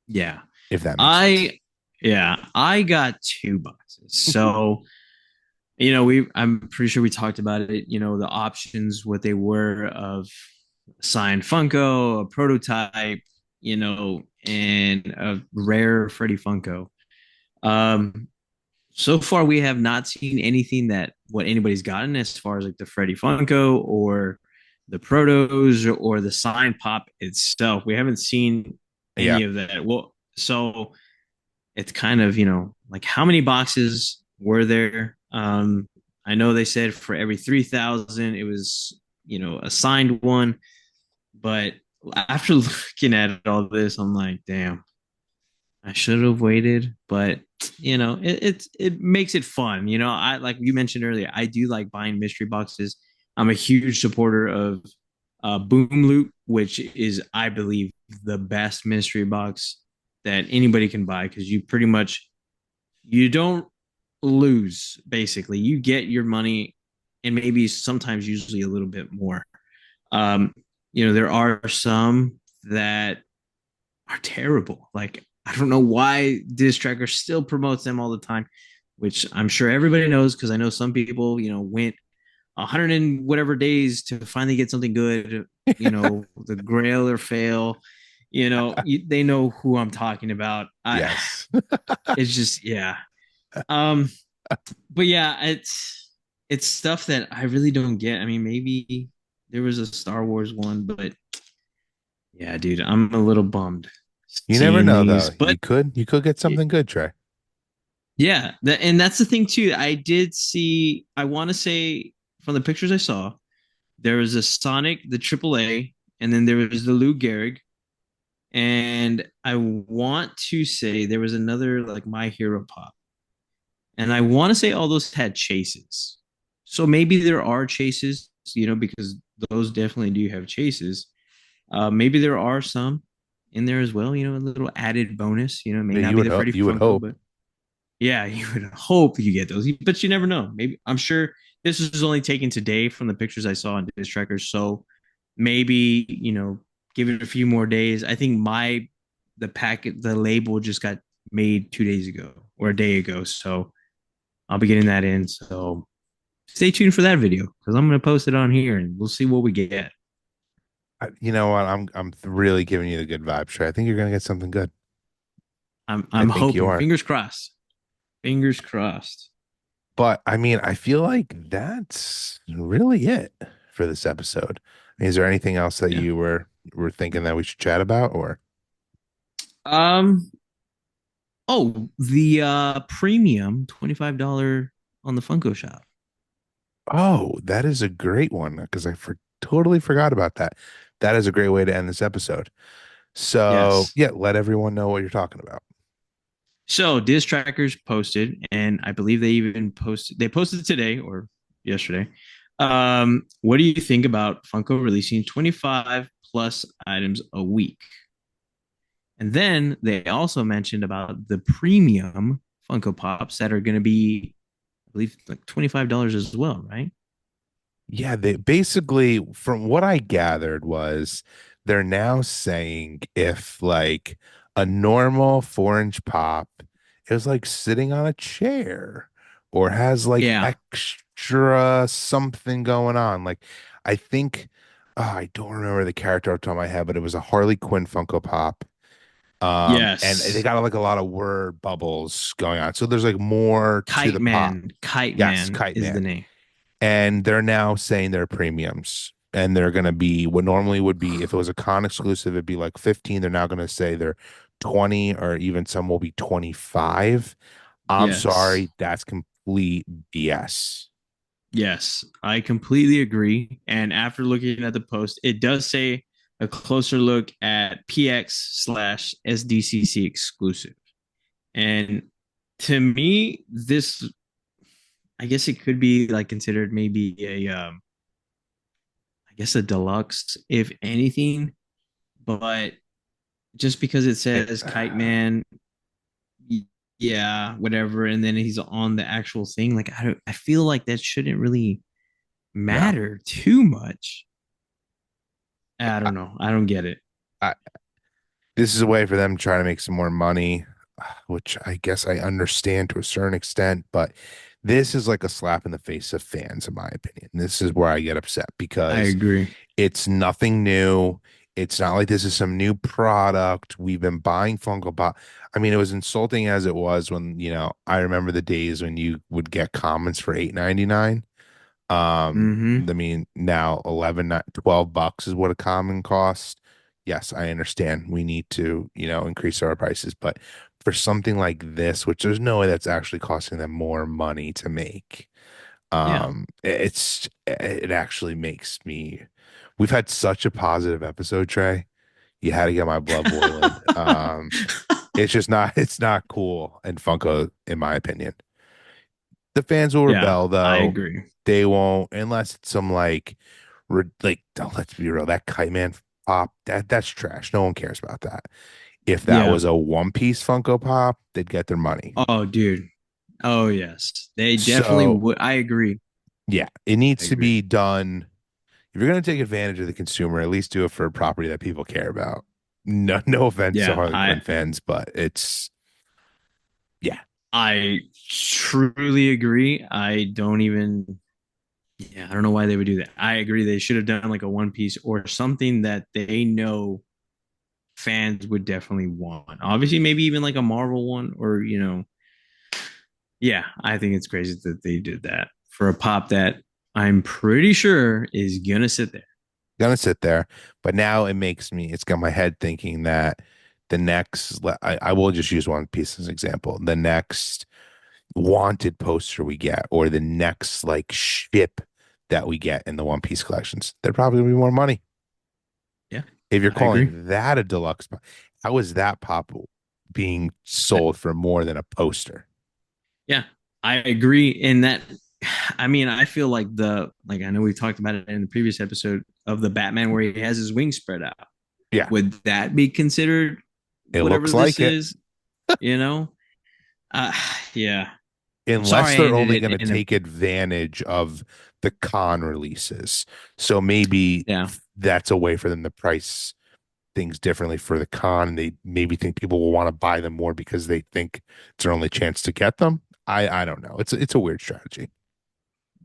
Yeah. if that makes sense. I yeah, I got two boxes. So I'm pretty sure we talked about it, the options, what they were of signed Funko, a prototype, and a rare Freddy Funko. Um, so far we have not seen anything that what anybody's gotten as far as like the Freddy Funko or the protos or the sign pop itself. We haven't seen Yeah. any of that. Well, so it's kind of, you know, like how many boxes were there? I know they said for every 3,000 it was, you know, a signed one, but after looking at all this, I'm like, damn, I should have waited, but you know, it makes it fun. You know, I like you mentioned earlier, I do like buying mystery boxes. I'm a huge supporter of Boom Loop, which is, I believe, the best mystery box that anybody can buy because you pretty much you don't lose. Basically, you get your money, and maybe sometimes usually a little bit more. Um, you know, there are some that are terrible. Like I don't know why Diss Tracker still promotes them all the time, which I'm sure everybody knows because I know some people, you know, went 100 and whatever days to finally get something good. You know, the Grail or fail. You know, they know who I'm talking about. Yes. It's just yeah. Um, but yeah, it's stuff that I really don't get. I mean, maybe there was a Star Wars one, but yeah, dude, I'm a little bummed You never seeing know these. though. But You could get something good, Trey. yeah, and that's the thing too. I did see. I want to say from the pictures I saw, there was a Sonic, the AAA, and then there was the Lou Gehrig, and I want to say there was another like My Hero Pop, and I want to say all those had chases. So maybe there are chases, you know, because those definitely do have chases. Maybe there are some in there as well, you know, a little added bonus. You know, it may Yeah, not be the Freddy you would Funko, hope. but yeah, you would hope you get those, but you never know. Maybe I'm sure this was only taken today from the pictures I saw on Diz Trackers, so maybe you know, give it a few more days. I think the packet, the label just got made 2 days ago or a day ago, so I'll be getting that in. So stay tuned for that video because I'm gonna post it on here and we'll see what we get. You know what? I'm really giving you the good vibe, Trey. I think you're gonna get something good. I I'm think you hoping, are. fingers crossed, fingers crossed. But I mean, I feel like that's really it for this episode. I mean, is there anything else that Yeah. you were thinking that we should chat about or Um. Oh, the premium $25 on the Funko shop. oh, that is a great one because totally forgot about that. That is a great way to end this episode. So, Yes. yeah, let everyone know what you're talking about. So Diz Trackers posted, and I believe they even posted. They posted today or yesterday. What do you think about Funko releasing 25 plus items a week? And then they also mentioned about the premium Funko Pops that are going to be, I believe, like $25 as well, right? Yeah, they basically, from what I gathered, was they're now saying if like a normal 4 inch pop is like sitting on a chair or has like Yeah. extra something going on. Like, I think, I don't remember the character off the top of my head, but it was a Harley Quinn Funko Pop. And they Yes. got like a lot of word bubbles going on. So there's like more to Kite the pop. Man. Kite Yes, Man Kite is the Man, name. and they're now saying they're premiums and they're going to be what normally would be if it was a con exclusive it'd be like 15. They're now going to say they're 20 or even some will be 25. I'm Yes. sorry, that's complete BS. Yes, I completely agree. And after looking at the post, it does say a closer look at PX/SDCC exclusive. And to me, this, I guess it could be like considered maybe I guess a deluxe, if anything. But just because it It, says Kite Man, yeah, whatever, and then he's on the actual thing, like I feel like that shouldn't really no, matter too much. I I, don't know. I don't get it. I, this is a way for them to try to make some more money, which I guess I understand to a certain extent, but this is like a slap in the face of fans, in my opinion. This is where I get upset I because agree. it's nothing new. It's not like this is some new product. We've been buying Funko Pop. I mean, it was insulting as it was when, I remember the days when you would get comments for 8.99. Mm-hmm. I mean, now 11, $12 is what a common cost. Yes, I understand. We need to, increase our prices, but for something like this, which there's no way that's actually costing them more money to make, Yeah. it actually makes me. We've had such a positive episode, Trey. You had to get my blood boiling. It's just not, it's not cool in Funko, in my opinion. The fans will Yeah, rebel I though. agree. They won't unless it's some like let's be real, that Kite Man pop, that's trash. No one cares about that. If that Yeah. was a One Piece Funko Pop, they'd get their money. Oh, dude. Oh, yes. They definitely So would. I agree. yeah, it I needs to agree. be done. If you're gonna take advantage of the consumer, at least do it for a property that people care about. No, no offense to Yeah, Harley I Quinn fans, but yeah, I truly agree. I don't even yeah, I don't know why they would do that. I agree they should have done like a One Piece or something that they know fans would definitely want. Obviously, maybe even like a Marvel one or, yeah, I think it's crazy that they did that for a pop that I'm pretty sure is gonna sit there. gonna sit there. But now it's got my head thinking that I will just use One Piece as an example. The next wanted poster we get, or the next like ship that we get in the One Piece collections, they're probably gonna be more money. Yeah, If you're I agree. calling that a deluxe, how is that pop being sold for more than a poster? Yeah, I agree in that. I mean, I feel like I know we talked about it in the previous episode of the Batman where he has his wings spread out. Yeah, Would that be considered it whatever looks this like it. is? You know? Uh, yeah. I'm Unless sorry I they're ended only it going to in a take advantage of the con releases. So maybe yeah. that's a way for them to price things differently for the con. And they maybe think people will want to buy them more because they think it's their only chance to get them. I don't know. It's a weird strategy.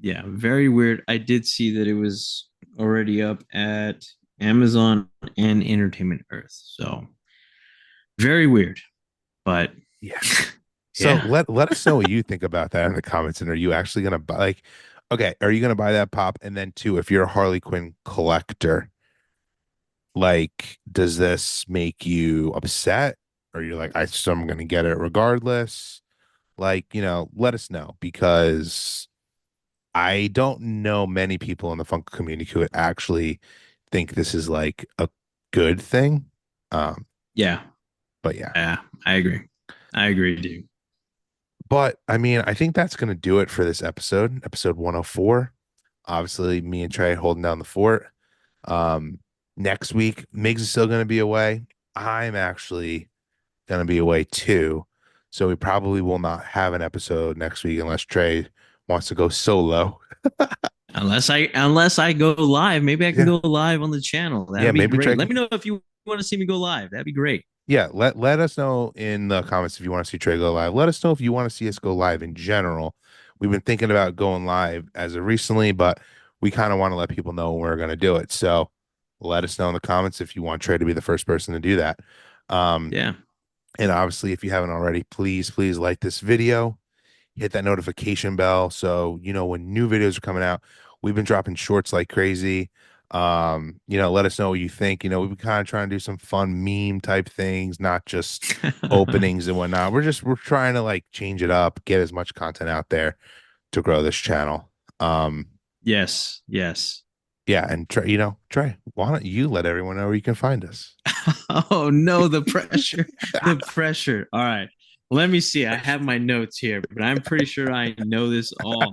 Yeah, very weird. I did see that it was already up at Amazon and Entertainment Earth. So very weird. But Yeah. So yeah. let us know what you think about that in the comments. And are you actually gonna buy okay, are you gonna buy that pop? And then two, if you're a Harley Quinn collector, like, does this make you upset? Or you're like, I'm gonna get it regardless? Like, let us know because I don't know many people in the Funko community who would actually think this is like a good thing. Um, Yeah. but yeah. Yeah. I agree. I agree, dude. But I mean, I think that's gonna do it for this episode 104. Obviously, me and Trey holding down the fort. Um, Next week, Migs is still gonna be away. I'm actually gonna be away too. So we probably will not have an episode next week unless Trey wants to go solo. Unless I go live, maybe I can Yeah. go live on the channel. Yeah, That'd be maybe great. Trey Let can. me know if you want to see me go live. That'd be great. Yeah, let us know in the comments if you want to see Trey go live. Let us know if you want to see us go live in general. We've been thinking about going live as of recently, but we kind of want to let people know when we're going to do it. So let us know in the comments if you want Trey to be the first person to do that. Um, Yeah. and obviously, if you haven't already, please like this video, hit that notification bell so you know when new videos are coming out. We've been dropping shorts like crazy. Let us know what you think. We've been kind of trying to do some fun meme type things, not just openings and whatnot. We're trying to like change it up, get as much content out there to grow this channel. Um, Yes. Yes. yeah, and Trey, why don't you let everyone know where you can find us? Oh no, the pressure. The pressure. All right. Let me see. I have my notes here, but I'm pretty sure I know this all.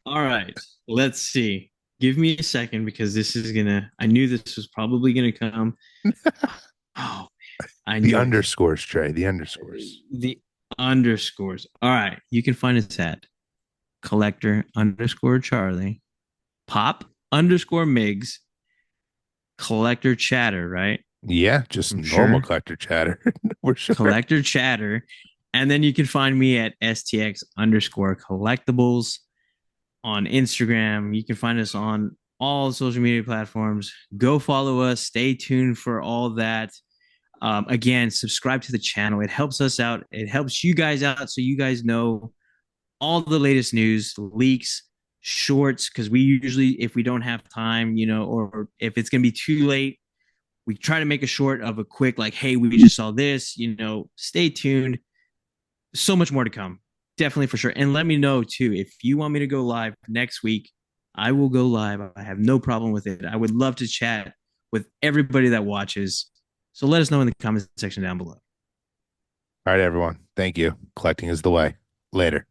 All right. Let's see. Give me a second because I knew this was probably gonna come. Oh, I The knew it. underscores, Trey, the underscores. The underscores. All right. You can find us at collector underscore Charlie, pop underscore Migs, collector chatter, right? Yeah, just I'm normal sure. collector chatter. We're sure. Collector chatter. And then you can find me at STX underscore collectibles on Instagram. You can find us on all social media platforms. Go follow us. Stay tuned for all that. Again, subscribe to the channel. It helps us out. It helps you guys out so you guys know all the latest news, leaks, shorts because we usually, if we don't have time, or if it's gonna be too late, we try to make a short of a quick like, hey, we just saw this. Stay tuned. So much more to come, definitely for sure. And let me know too if you want me to go live next week. I will go live. I have no problem with it. I would love to chat with everybody that watches. So let us know in the comment section down below. All right, everyone. Thank you. Collecting is the way. Later.